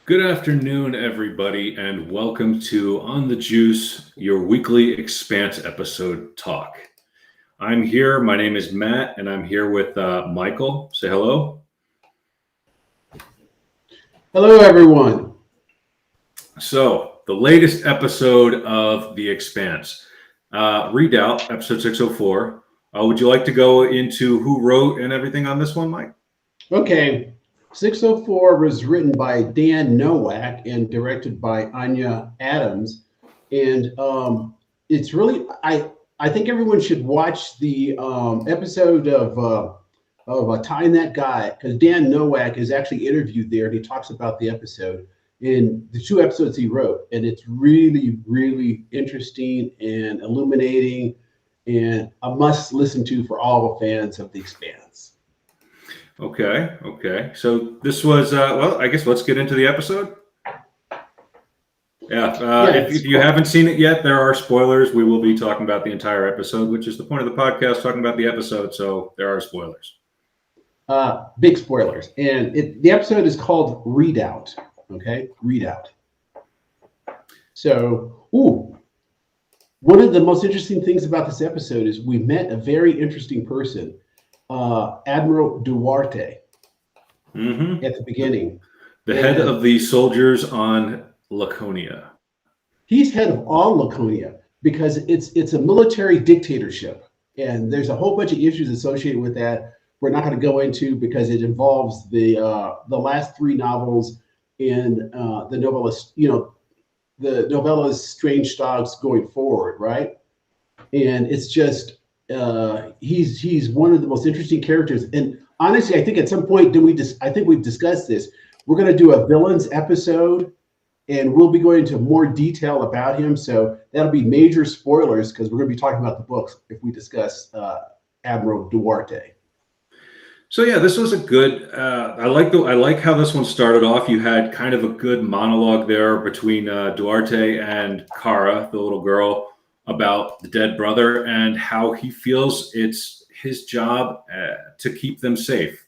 Good afternoon, everybody, and welcome to On the Juice, your weekly Expanse episode talk. I'm here. My name is Matt, and I'm here with Michael. Say hello. Hello, everyone. So, the latest episode of The Expanse, Redoubt, episode 604. Would you like to go into who wrote and everything on this one, Mike? Okay, 604 was written by Dan Nowak and directed by Anya Adams, and it's really I think everyone should watch the episode of Tying That Guy because Dan Nowak is actually interviewed there and he talks about the episode in the two episodes he wrote, and it's really interesting and illuminating and a must listen to for all the fans of The Expanse. Okay. So this was, well, I guess let's get into the episode. Yeah, if you haven't seen it yet, there are spoilers. We will be talking about the entire episode, which is the point of the podcast, talking about the episode. So there are spoilers. Big spoilers. And the episode is called Redoubt. Okay, Redoubt. So, one of the most interesting things about this episode is we met a very interesting person, Admiral Duarte, at the beginning. The head of the soldiers on Laconia. He's head of all Laconia because it's a military dictatorship, and there's a whole bunch of issues associated with that. We're not going to go into because it involves the last three novels in the novellas, the novellas Strange Dogs going forward, right? And it's just he's one of the most interesting characters. And honestly, I think at some point I think we've discussed this. We're going to do a villains episode, and we'll be going into more detail about him. So that'll be major spoilers because we're going to be talking about the books if we discuss Admiral Duarte. So yeah, this was a good. I like how this one started off. You had kind of a good monologue there between Duarte and Kara, the little girl, about the dead brother and how he feels it's his job to keep them safe.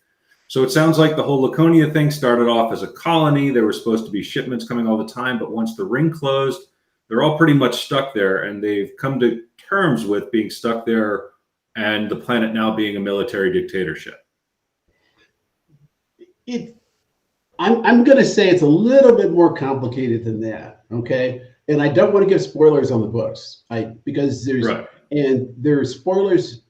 So it sounds like the whole Laconia thing started off as a colony. There were supposed to be shipments coming all the time, but once the ring closed, they're all pretty much stuck there, and they've come to terms with being stuck there and the planet now being a military dictatorship. I'm going to say it's a little bit more complicated than that. Okay. And I don't want to give spoilers on the books because there's spoilers.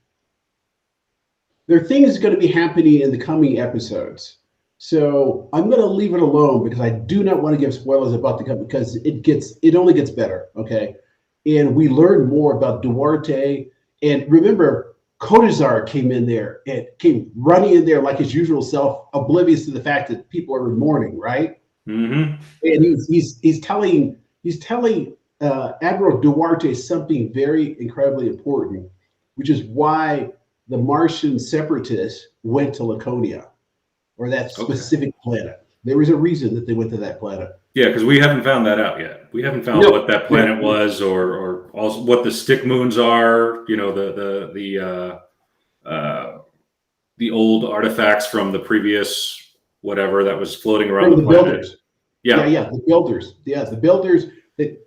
There are things going to be happening in the coming episodes. So I'm going to leave it alone because I do not want to give spoilers about because it only gets better. Okay. And we learn more about Duarte. And remember, Kodazar came in there and came running in there like his usual self, oblivious to the fact that people are in mourning, right? Mm-hmm. And he's telling Admiral Duarte something very incredibly important, which is why the Martian separatists went to Laconia, or that specific planet. There was a reason that they went to that planet. Yeah, because we haven't found that out yet. We haven't found what that planet was, or also what the stick moons are. The old artifacts from the previous whatever that was floating around the planet. Builders. Yeah, the builders. Yeah, the builders. They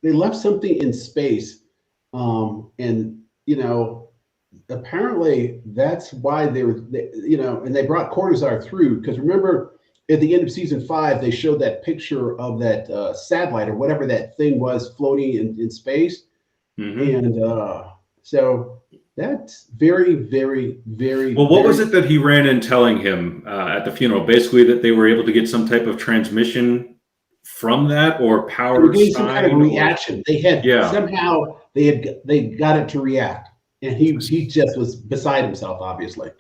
left something in space, and apparently that's why and they brought Kodazar through because remember. At the end of season 5, they showed that picture of that satellite or whatever that thing was floating in space. And so that's very, very, very. Well, what was it that he ran in telling him at the funeral? Basically, that they were able to get some type of transmission from that or power. Some kind of reaction. They had somehow they got it to react, and he just was beside himself, obviously.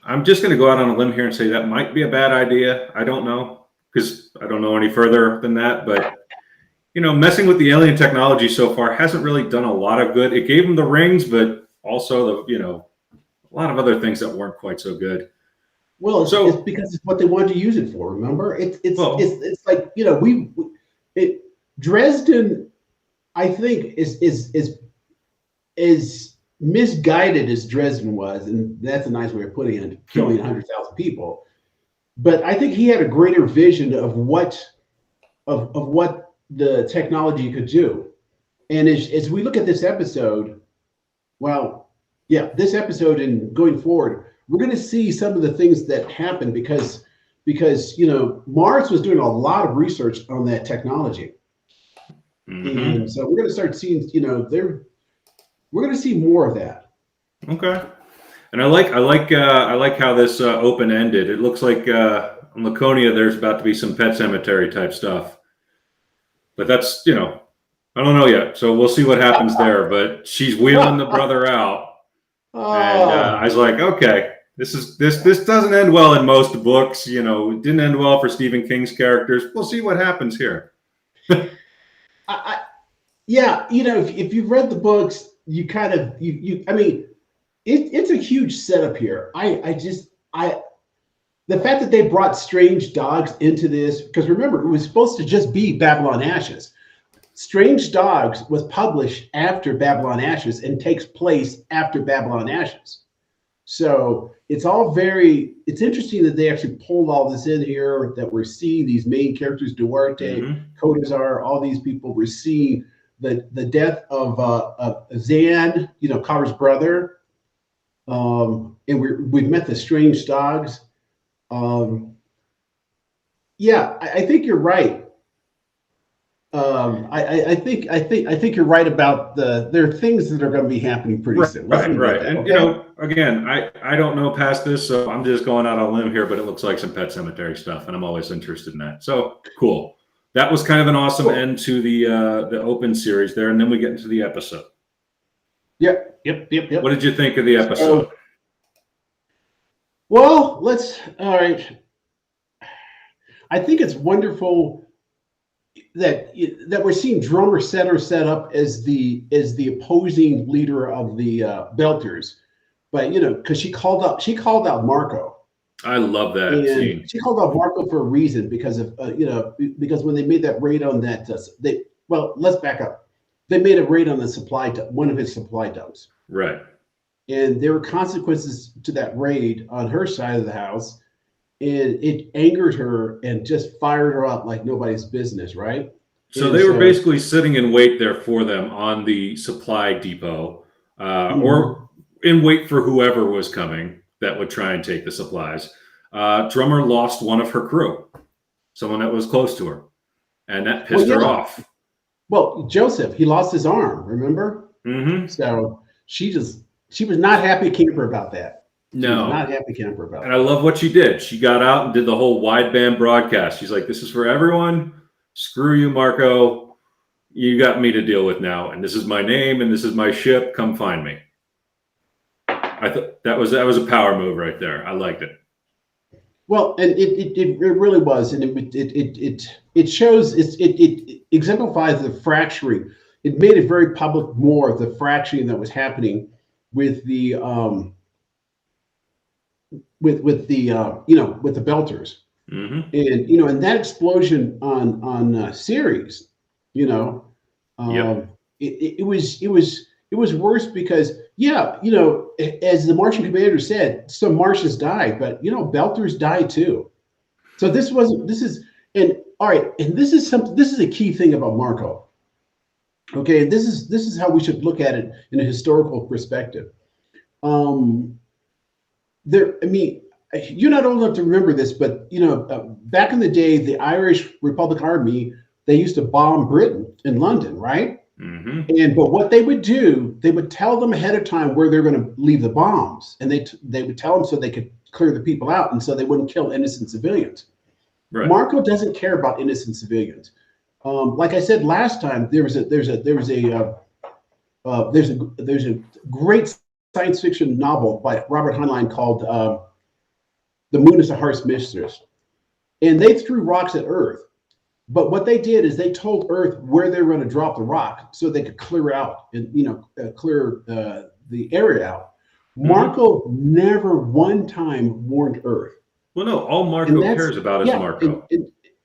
I'm just going to go out on a limb here and say that might be a bad idea. I don't know because I don't know any further than that. But, messing with the alien technology so far hasn't really done a lot of good. It gave them the rings, but also a lot of other things that weren't quite so good. Well, it's because it's what they wanted to use it for. Remember, it's like Dresden. I think is misguided as Dresden was, and that's a nice way of putting it, killing 100,000 people. but I think he had a greater vision of what the technology could do. And as we look at this episode, well, yeah, this episode and going forward, we're going to see some of the things that happen because Mars was doing a lot of research on that technology, and so we're going to start seeing we're going to see more of that. Okay. And I like how this open ended. It looks like on Laconia there's about to be some Pet Cemetery type stuff, but that's I don't know yet. So we'll see what happens there. But she's wheeling the brother out, and I was like, okay, this doesn't end well in most books. It didn't end well for Stephen King's characters. We'll see what happens here. Yeah, if you've read the books, you kind of I mean, it's a huge setup here. The fact that they brought Strange Dogs into this, because remember, it was supposed to just be Babylon Ashes. Strange Dogs was published after Babylon Ashes and takes place after Babylon Ashes. So it's interesting that they actually pulled all this in here, that we're seeing these main characters, Duarte, Kodazar, all these people. We're seeing the death of Zan, Carver's brother. And we've met the Strange Dogs. Yeah, I think you're right. I think you're right about there are things that are going to be happening pretty soon. Right. That, and okay? Again, I don't know past this, so I'm just going out on a limb here, but it looks like some Pet Cemetery stuff, and I'm always interested in that. So cool. That was kind of an awesome end to the open series there, and then we get into the episode. Yep. What did you think of the episode? Well, all right. I think it's wonderful that we're seeing Drummer Setter set up as the opposing leader of the Belters, but because she called out Marco. I love that scene. She called out Marco for a reason, because of because when they made that raid on that let's back up. They made a raid on one of his supply dumps. Right. And there were consequences to that raid on her side of the house, and it angered her and just fired her up like nobody's business, right? So they were basically sitting in wait there for them on the supply depot, or in wait for whoever was coming that would try and take the supplies. Drummer lost one of her crew, someone that was close to her, and that pissed her off. Well, Joseph, he lost his arm, remember? So she was not happy camper about that. No, not happy camper about it. And I love what she did. She got out and did the whole wideband broadcast. She's like, this is for everyone. Screw you, Marco. You got me to deal with now. And this is my name and this is my ship. Come find me. I thought that was a power move right there. I liked it. Well, and it really was. And it shows, it exemplifies the fracturing. It made it very public more of the fracturing that was happening with the with the Belters, and and that explosion on Ceres, it was worse because as the Martian commander said, some Martians died, but Belters died too. So this is a key thing about Marco. Okay, this is how we should look at it in a historical perspective. You're not old enough to remember this, but back in the day, the Irish Republic Army, they used to bomb Britain in London, right? But what they would do, they would tell them ahead of time where they're going to leave the bombs, and they would tell them so they could clear the people out, and so they wouldn't kill innocent civilians. Right. Marco doesn't care about innocent civilians. Like I said last time, there's a great science fiction novel by Robert Heinlein called "The Moon is a Harsh Mistress," and they threw rocks at Earth. But what they did is they told Earth where they were going to drop the rock so they could clear out and clear the area out. Marco never one time warned Earth. Well, no, all Marco cares about is Marco.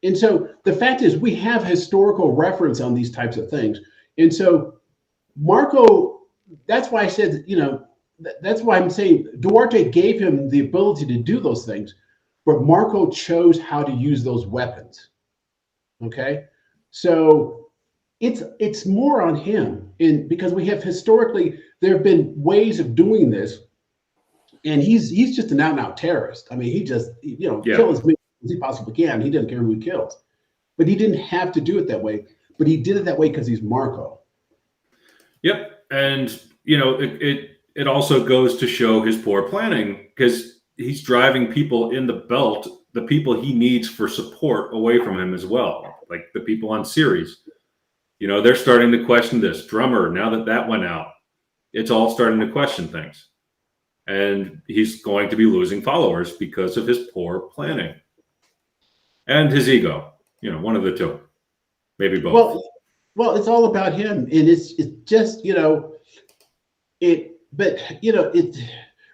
And so the fact is, we have historical reference on these types of things. And so Marco, that's why I said, that's why I'm saying Duarte gave him the ability to do those things. but Marco chose how to use those weapons. Okay, so it's more on him, and because we have historically there have been ways of doing this, and he's just an out and out terrorist. I mean, he just kill as many as he possibly can. He doesn't care who he kills, but he didn't have to do it that way. But he did it that way because he's Marco. Yep, and it also goes to show his poor planning, because he's driving people in the belt, the people he needs for support, away from him as well, like the people on Ceres. They're starting to question this drummer. Now that went out, it's all starting to question things. And he's going to be losing followers because of his poor planning. And his ego. One of the two. Maybe both. Well, it's all about him. And it's just,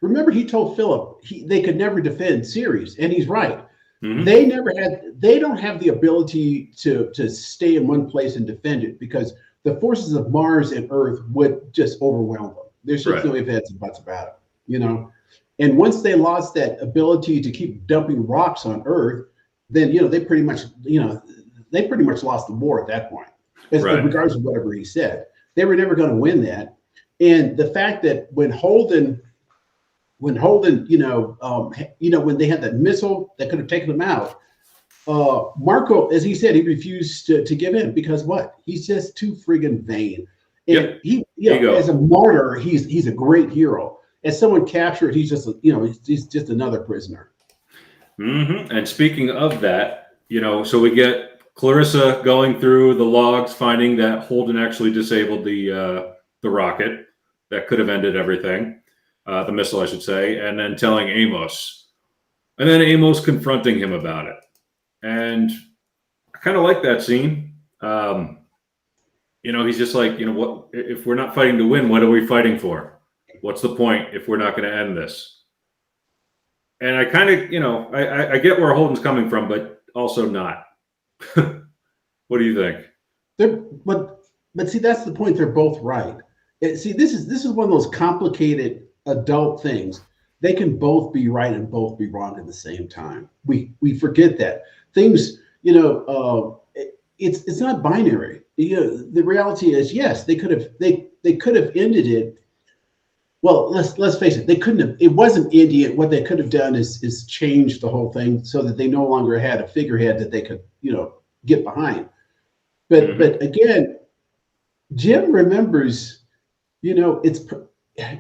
remember he told Philip they could never defend Ceres, and he's right. Mm-hmm. They don't have the ability to stay in one place and defend it, because the forces of Mars and Earth would just overwhelm them. There's just no ifs, ands, and buts about it, And once they lost that ability to keep dumping rocks on Earth, then they pretty much lost the war at that point. Regardless of whatever he said, they were never going to win that. And the fact that when Holden, when they had that missile that could have taken them out, Marco, as he said, he refused to give in, because what? He's just too friggin' vain. And he, as a martyr, he's a great hero. As someone captured, he's just he's just another prisoner. Mm-hmm. And speaking of that, so we get Clarissa going through the logs, finding that Holden actually disabled the rocket that could have ended everything, the missile, I should say, and then telling Amos, and then Amos confronting him about it. And I kind of like that scene. He's just like, what if we're not fighting to win? What are we fighting for? What's the point if we're not going to end this? And I kind of, I get where Holden's coming from, but also not. What do you think? But see, that's the point. They're both right. See, this is one of those complicated adult things. They can both be right and both be wrong at the same time. We forget that things. It's not binary. The reality is, yes, they could have ended it. Well, let's face it, they couldn't have. It wasn't Indian. What they could have done is change the whole thing so that they no longer had a figurehead that they could get behind. But again, Jim remembers. It's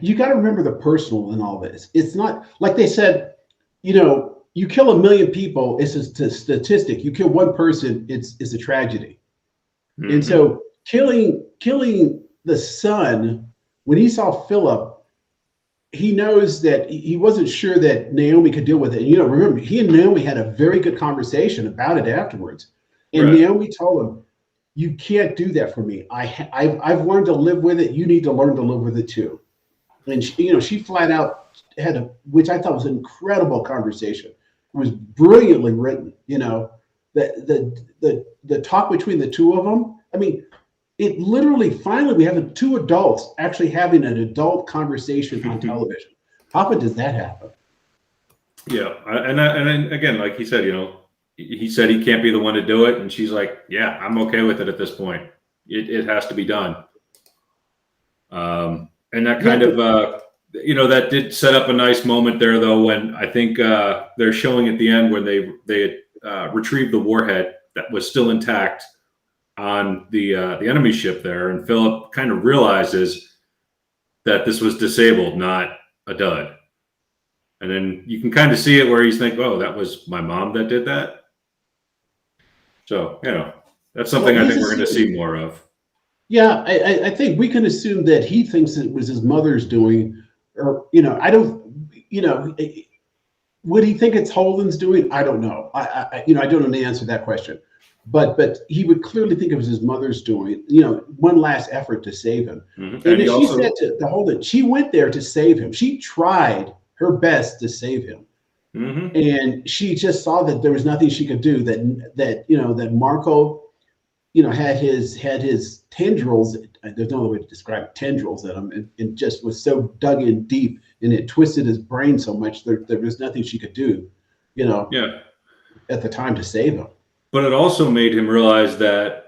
you got to remember the personal in all this. It's not like they said. You kill 1 million people, it's a statistic. You kill one person, it's a tragedy. Mm-hmm. And so killing the son, when he saw Philip, he knows that he wasn't sure that Naomi could deal with it. And remember, he and Naomi had a very good conversation about it afterwards. And Naomi told him, "You can't do that for me. I've learned to live with it. You need to learn to live with it too." And she flat out had which I thought was an incredible conversation. It was brilliantly written. The talk between the two of them. I mean, it literally finally we have two adults actually having an adult conversation on television. How often does that happen? Yeah, and then again, like he said, he said he can't be the one to do it, and she's like, "Yeah, I'm okay with it at this point. It has to be done." And that kind of that did set up a nice moment there, though, when I think they're showing at the end when they retrieved the warhead that was still intact on the enemy ship there, and Philip kind of realizes that this was disabled, not a dud. And then you can kind of see it where he's thinking, "Oh, that was my mom that did that." So that's something I think we're going to see more of. Yeah, I think we can assume that he thinks it was his mother's doing, or I don't, would he think it's Holden's doing? I don't know. I don't know the answer to that question, but he would clearly think it was his mother's doing. One last effort to save him. Mm-hmm. And she said to Holden, she went there to save him. She tried her best to save him, mm-hmm. and she just saw that there was nothing she could do. That Marco. Had his tendrils. There's no other way to describe it, tendrils in him, and just was so dug in deep, and it twisted his brain so much there was nothing she could do. Yeah. at the time to save him. But it also made him realize that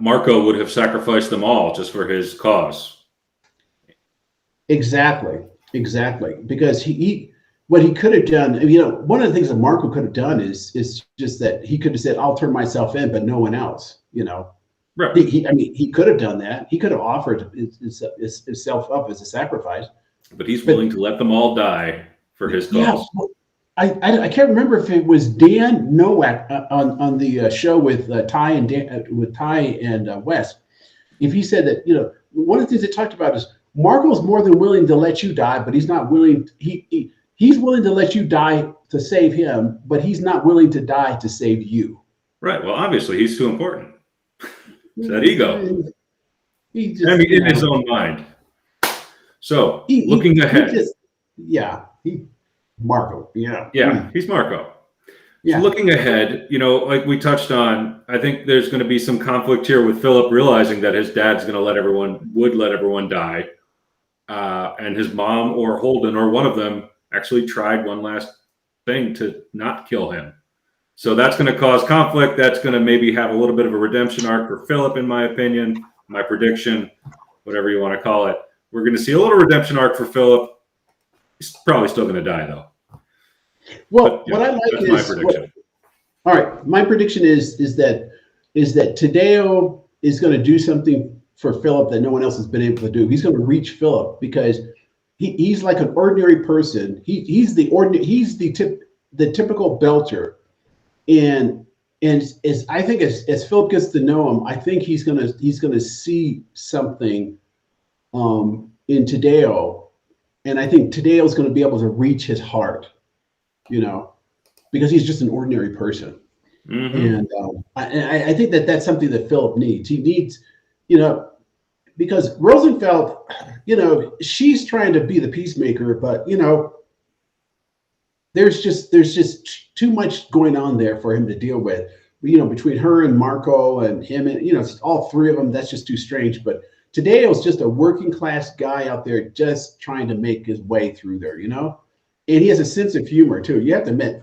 Marco would have sacrificed them all just for his cause. Exactly, exactly. Because what he could have done, one of the things that Marco could have done is just that he could have said, "I'll turn myself in, but no one else." Right. He could have done that. He could have offered himself up as a sacrifice. But he's willing to let them all die for his Yeah, cause. I can't remember if it was Dan Nowak on the show with Ty and Wes. If he said that, one of the things they talked about is Marco's more than willing to let you die, but he's not willing. He's willing to let you die to save him, but he's not willing to die to save you. Right. Well, obviously, he's too important. It's that ego. He just, in his own mind. So, looking ahead. Marco. Yeah. Yeah, he's Marco. Yeah. So looking ahead, like we touched on, I think there's going to be some conflict here with Philip realizing that his dad's going to let everyone die. And his mom or Holden or one of them actually tried one last thing to not kill him. So that's going to cause conflict. That's going to maybe have a little bit of a redemption arc for Philip, in my opinion, my prediction, whatever you want to call it. We're going to see a little redemption arc for Philip. He's probably still going to die, though. Well, what I like is my prediction. All right, my prediction is that Tadeo is going to do something for Philip that no one else has been able to do. He's going to reach Philip because he's like an ordinary person. He's the typical belter, and as I think as Philip gets to know him, I think he's gonna see something in Tadeo, and I think Tadeo's going to be able to reach his heart, because he's just an ordinary person. And I think that's something that Philip needs. He needs, because Rosenfeld, she's trying to be the peacemaker, but there's just too much going on there for him to deal with. Between her and Marco and him, and all three of them, that's just too strange. But Tadeo's just a working class guy out there just trying to make his way through there, and he has a sense of humor too. You have to admit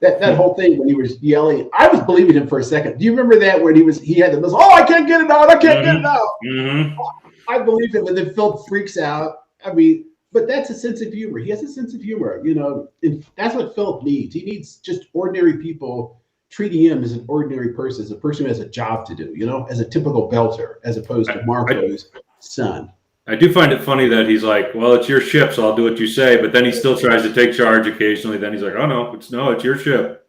that whole thing when he was yelling, I was believing him for a second. Do you remember that when he had the I can't get it out, I can't get it out. Mm-hmm. I believe him, and then Phil freaks out. But that's a sense of humor. He has a sense of humor, and that's what Philip needs. He needs just ordinary people treating him as an ordinary person, as a person who has a job to do, as a typical belter, as opposed to Marco's son. I do find it funny that he's like, well, it's your ship, so I'll do what you say. But then he still tries to take charge occasionally. Then he's like, oh no, it's your ship,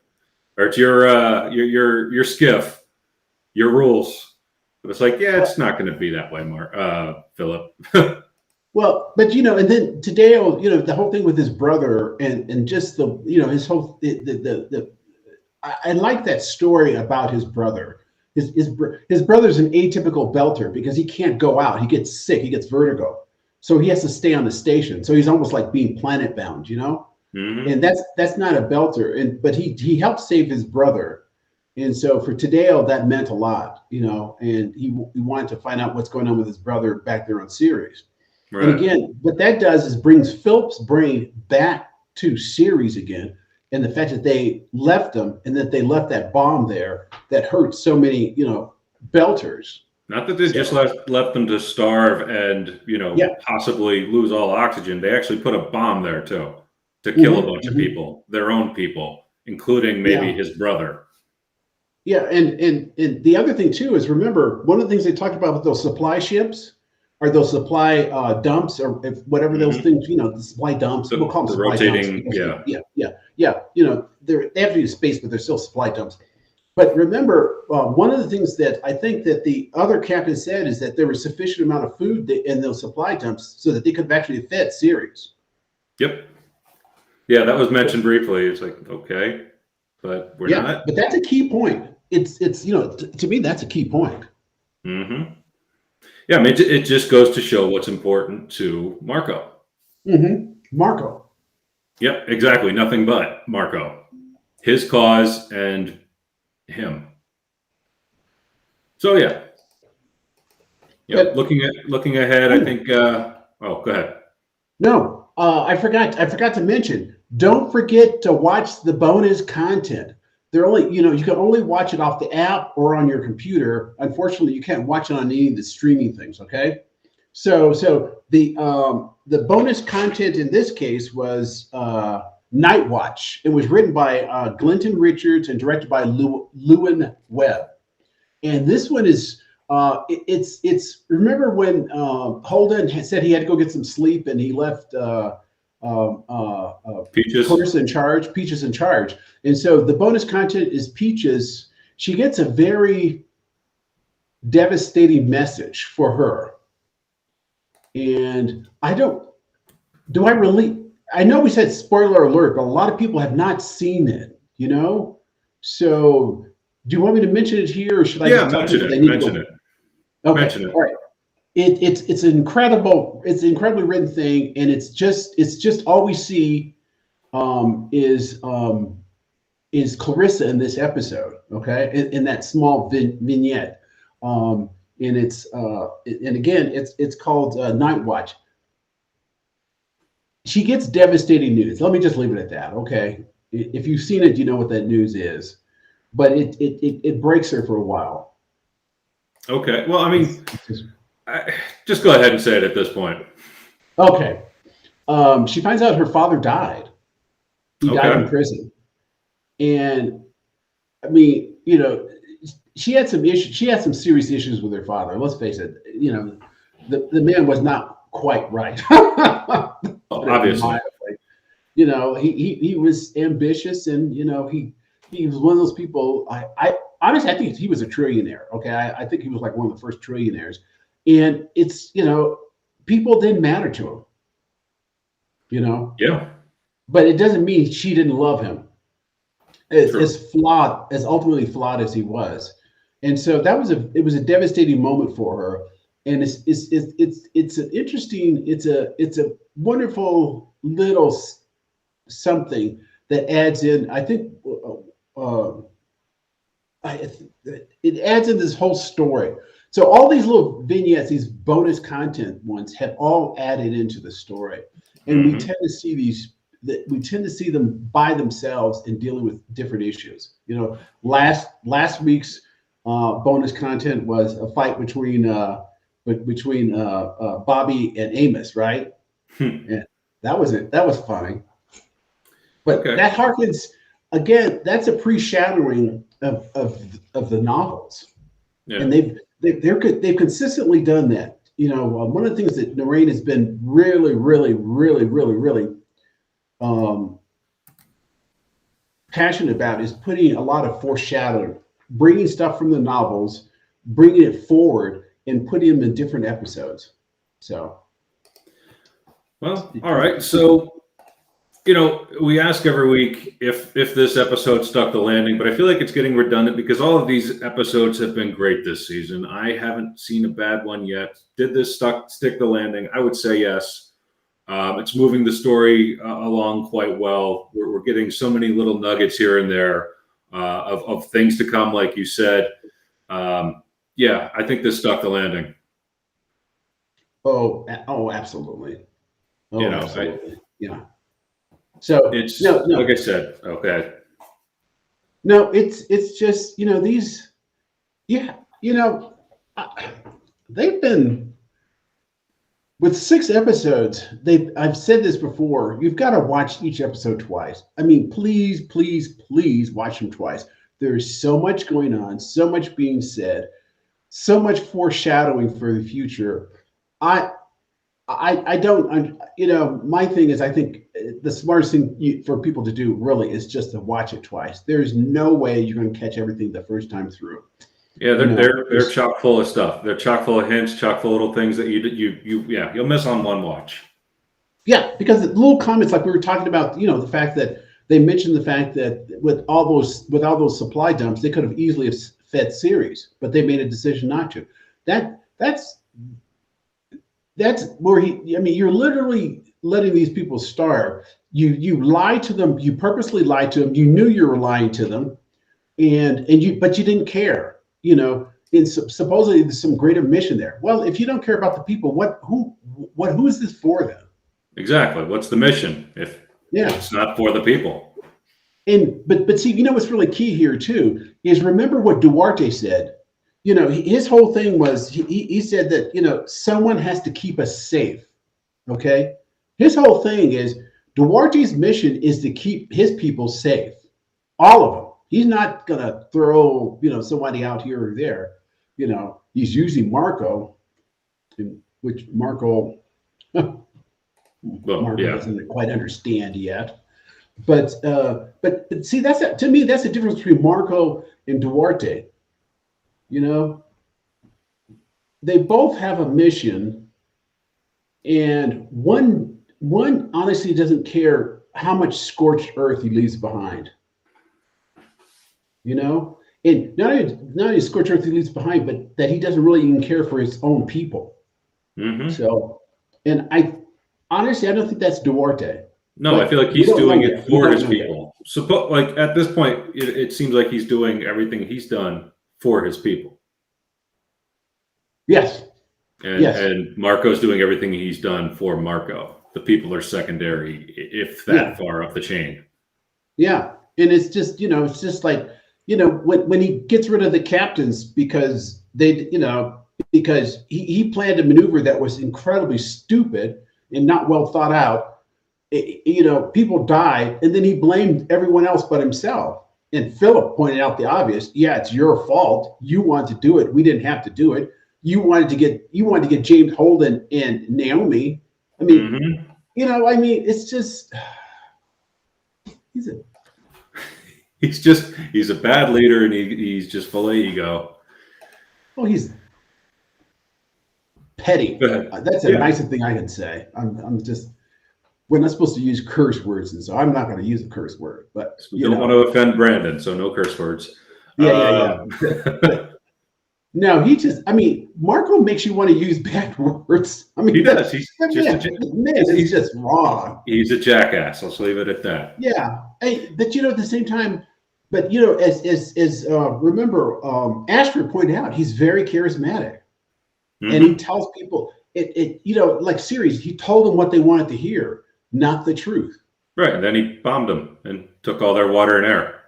or it's your skiff, your rules. But it's like, yeah, it's not going to be that way, Philip. Well, but and then Tadeo, the whole thing with his brother and just the his whole I like that story about his brother. His brother's an atypical belter because he can't go out. He gets sick. He gets vertigo, so he has to stay on the station. So he's almost like being planet bound, Mm-hmm. And that's not a belter. But he helped save his brother, and so for Tadeo that meant a lot, And he wanted to find out what's going on with his brother back there on Ceres. Right. And again, what that does is brings Philip's brain back to Ceres again. And the fact that they left them and that they left that bomb there that hurt so many, belters. Not that they just left them to starve and, possibly lose all oxygen. They actually put a bomb there too, to kill a bunch of people, their own people, including maybe his brother. Yeah. And the other thing too is, remember, one of the things they talked about with those supply ships are those supply dumps, or whatever those things, the supply dumps. We'll call them supply rotating, dumps. Yeah. They have to use space, but they're still supply dumps. But remember, one of the things that I think that the other captain said is that there was sufficient amount of food in those supply dumps so that they could have actually fed Ceres. Yep. Yeah, that was mentioned briefly. It's like, okay, but we're not. But that's a key point. It's to me, that's a key point. Mm-hmm. Yeah, I mean, it just goes to show what's important to Marco. Mm-hmm. Marco. Yep, exactly. Nothing but Marco, his cause, and him. So yeah. Looking ahead, I think. Go ahead. No, I forgot to mention. Don't forget to watch the bonus content. They're only, you can only watch it off the app or on your computer. Unfortunately, you can't watch it on any of the streaming things. Okay, so the bonus content in this case was Night Watch. It was written by Glinton Richards and directed by Lewin Webb. And this one is it's remember when Holden had said he had to go get some sleep and he left Peaches. Peaches in charge. And so the bonus content is Peaches. She gets a very devastating message for her. And I know we said spoiler alert, but a lot of people have not seen it, So do you want me to mention it here, or should I just mention it? Mention it. Okay. Mention it. All right. It's an incredibly written thing, and it's just all we see is Clarissa in this episode, okay, in that small vignette, and again it's called Night Watch. She gets devastating news. Let me just leave it at that, okay? If you've seen it, you know what that news is, but it breaks her for a while. Okay. Well, I mean, just go ahead and say it at this point. Okay. She finds out her father died. He died in prison. And I mean, she had some issues. She had some serious issues with her father. Let's face it. The man was not quite right. Obviously. He was ambitious, and he was one of those people. I honestly, I think he was a trillionaire. Okay, I think he was like one of the first trillionaires, and it's people didn't matter to him. Yeah. But it doesn't mean she didn't love him. As ultimately flawed as he was, and so it was a devastating moment for her, and it's an interesting, it's a wonderful little something that adds in. I think it adds in this whole story. So all these little vignettes, these bonus content ones, have all added into the story, and we tend to see them by themselves in dealing with different issues. Last week's bonus content was a fight between Bobby and Amos, right? And that was it. That was funny. But that harkens again. That's a pre-shadowing of the novels, and they've consistently done that. One of the things that Noreen has been really passionate about is putting a lot of foreshadowing, bringing stuff from the novels, bringing it forward, and putting them in different episodes. So, well, all right. So, we ask every week if this episode stuck the landing, but I feel like it's getting redundant because all of these episodes have been great this season. I haven't seen a bad one yet. Did this stick the landing? I would say yes. It's moving the story along quite well. We're getting so many little nuggets here and there of things to come, like you said. Yeah, I think this stuck the landing. Oh, absolutely. Oh, absolutely. Yeah. So it's no. Like I said. Okay. No, it's just these. Yeah, they've been. With 6 episodes, I've said this before, you've got to watch each episode twice. I mean, please watch them twice. There's so much going on, so much being said, so much foreshadowing for the future. I don't, my thing is, I think the smartest thing for people to do really is just to watch it twice. There's no way you're going to catch everything the first time through. Yeah, they're chock full of stuff. They're chock full of hints, chock full of little things that you'll miss on one watch. Yeah, because the little comments, like we were talking about, the fact that they mentioned the fact that with all those supply dumps, they could have easily have fed Ceres, but they made a decision not to. That's where you're literally letting these people starve. You lied to them. You purposely lied to them. You knew you were lying to them, but you didn't care. Supposedly there's some greater mission there. Well, if you don't care about the people, who is this for then? Exactly. What's the mission if Yeah. it's not for the people? And but see, what's really key here too is remember what Duarte said. His whole thing was he said that someone has to keep us safe. Okay, his whole thing is Duarte's mission is to keep his people safe, all of them. He's not gonna throw somebody out here or there. He's using Marco, which Marco Well, Marco yeah. doesn't quite understand yet. But see, to me, that's the difference between Marco and Duarte. They both have a mission, and one honestly doesn't care how much scorched earth he leaves behind. And not only scorched earth he leaves behind, but that he doesn't really even care for his own people. Mm-hmm. So, and I honestly, I don't think that's Duarte. No, I feel like he's doing it for his people. Yet. So, like at this point, it seems like he's doing everything he's done for his people. Yes. And Marco's doing everything he's done for Marco. The people are secondary, if that far up the chain. Yeah, and it's just like when he gets rid of the captains because because he planned a maneuver that was incredibly stupid and not well thought out. People died, and then he blamed everyone else but himself. And Philip pointed out the obvious. Yeah, it's your fault. You wanted to do it. We didn't have to do it. You wanted to get James Holden and Naomi. I mean, it's just he's a bad leader, and he's just full of ego. Oh, he's petty. That's the nicest thing I can say. We're not supposed to use curse words, and so I'm not going to use a curse word. But you don't want to offend Brandon, so no curse words. Yeah. No, Marco makes you want to use bad words. He does. He's just wrong. He's a jackass. Let's leave it at that. Yeah. Hey, but at the same time, as remember, Ashford pointed out, he's very charismatic, and he tells people like Sirius, he told them what they wanted to hear, not the truth. Right, and then he bombed them and took all their water and air.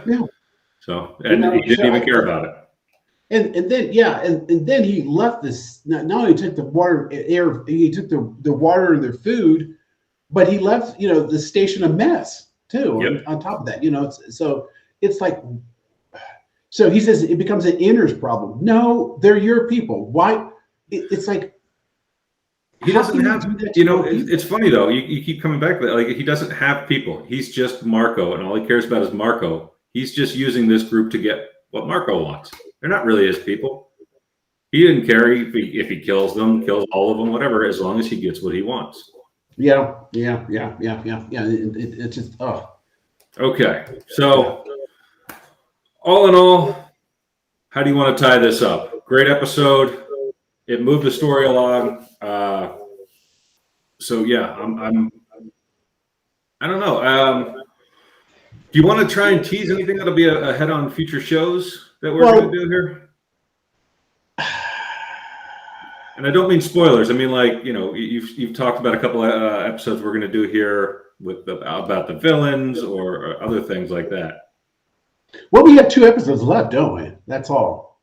Yeah. So he didn't even care about it. And then he left this. Not only took the water, air, he took the water and their food, but he left the station a mess too. Yep. On top of that, so it's like, so he says it becomes an inners problem. No, they're your people. Why? It's like he doesn't have. It's funny though. You keep coming back to that. Like he doesn't have people. He's just Marco, and all he cares about is Marco. He's just using this group to get what Marco wants. They're not really his people. He didn't care if he kills them, kills all of them, whatever, as long as he gets what he wants. Yeah. It's just Okay, so all in all, how do you want to tie this up? Great episode. It moved the story along. So yeah, I don't know. Do you want to try and tease anything that'll be ahead on future shows that we're going to do here? And I don't mean spoilers. I mean, like, you've talked about a couple of episodes we're going to do here about the villains or other things like that. Well, we have 2 episodes left, don't we? That's all.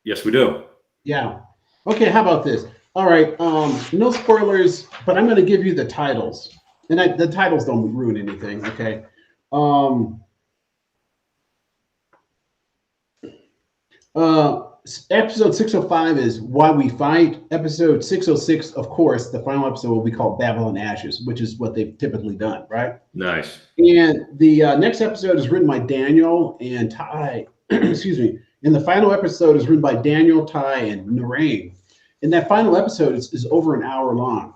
Yes, we do. Yeah. Okay, how about this? All right, no spoilers, but I'm going to give you the titles. And the titles don't ruin anything, okay? Episode 605 is Why We Fight. Episode 606, of course, the final episode will be called Babylon Ashes, which is what they've typically done, right? Nice. And the next episode is written by Daniel and Ty. Excuse me. And the final episode is written by Daniel, Ty, and Narain. And that final episode is over an hour long.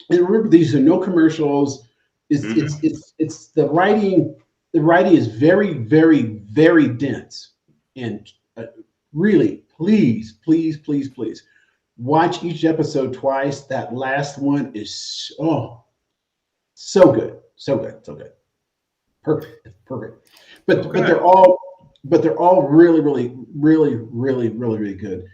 And remember, these are no commercials. It's the writing. The writing is very, very, very dense. And really, please watch each episode twice. That last one is so good. Perfect. But they're all really good.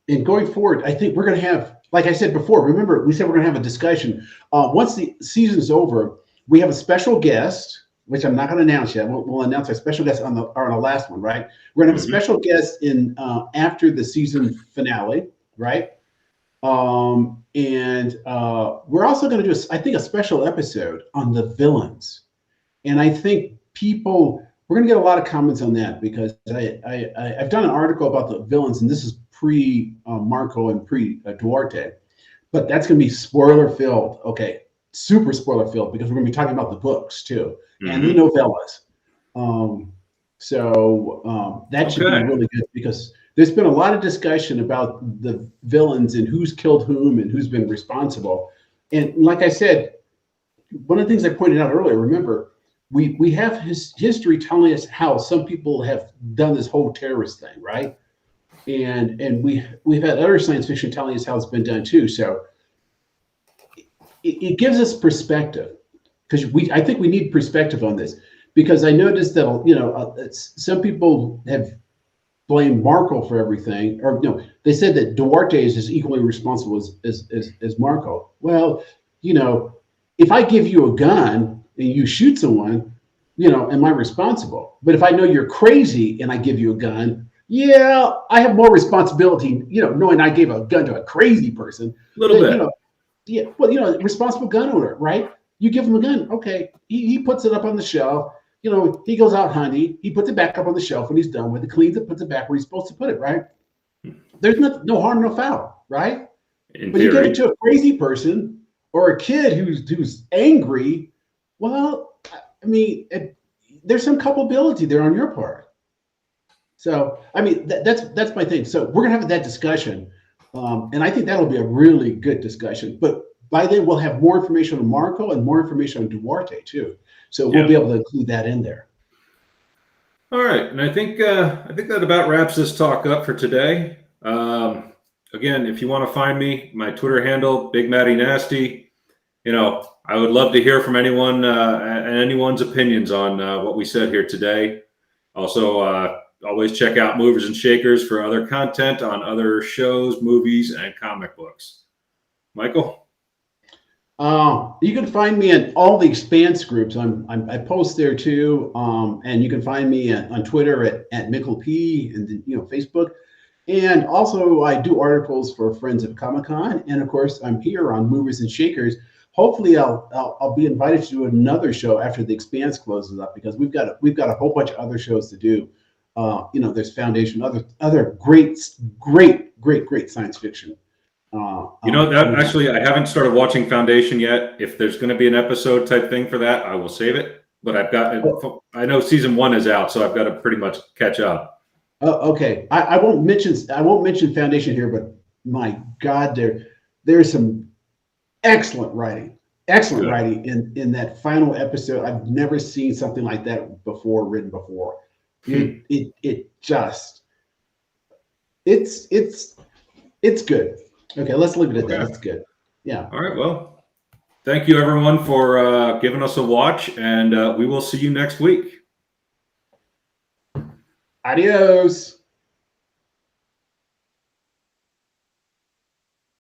And going forward, I think we're going to have like I said before, remember we said we're going to have a discussion. Once the season's over, we have a special guest, which I'm not going to announce yet. We'll announce our special guest on the last one, right? We're going to have a special guest in after the season finale, right? And we're also going to do, I think, a special episode on the villains. And I think we're going to get a lot of comments on that because I've done an article about the villains, and this is pre Marco and pre Duarte, but that's going to be spoiler filled. Okay, super spoiler filled because we're going to be talking about the books too and the novellas. That should be really good because there's been a lot of discussion about the villains and who's killed whom and who's been responsible. And like I said, one of the things I pointed out earlier, remember, we have history telling us how some people have done this whole terrorist thing, right? And we've had other science fiction telling us how it's been done too. So it gives us perspective because I think we need perspective on this because I noticed that some people have blamed Marco for everything, or no, they said that Duarte is as equally responsible as Marco. Well, if I give you a gun and you shoot someone, am I responsible? But if I know you're crazy and I give you a gun, yeah, I have more responsibility, knowing I gave a gun to a crazy person. A little bit. Responsible gun owner, right? You give him a gun, okay. He puts it up on the shelf. He goes out hunting. He puts it back up on the shelf when he's done with it, cleans it, puts it back where he's supposed to put it, right? There's no harm, no foul, right? But you give it to a crazy person or a kid who's angry. Well, I mean, there's some culpability there on your part. So, I mean, that's my thing. So we're gonna have that discussion, and I think that'll be a really good discussion. But by then, we'll have more information on Marco and more information on Duarte too. So we'll be able to include that in there. All right, and I think that about wraps this talk up for today. Again, if you want to find me, my Twitter handle, Big Matty Nasty. I would love to hear from anyone and anyone's opinions on what we said here today. Also, always check out Movers and Shakers for other content on other shows, movies, and comic books. Michael? You can find me in all the Expanse groups. I post there too, and you can find me on Twitter at Michael Pea and Facebook. And also, I do articles for Friends of Comic-Con, and of course, I'm here on Movers and Shakers. Hopefully, I'll be invited to do another show after the Expanse closes up because we've got a whole bunch of other shows to do. There's Foundation, other great science fiction. Actually, I haven't started watching Foundation yet. If there's going to be an episode type thing for that, I will save it. But I know season 1 is out, so I've got to pretty much catch up. Okay. I won't mention Foundation here, but my God, there's some excellent writing in that final episode. I've never seen something like that written before. It's good. Okay, let's leave it at that. That's good. Yeah. All right. Well, thank you everyone for giving us a watch, and we will see you next week. Adios.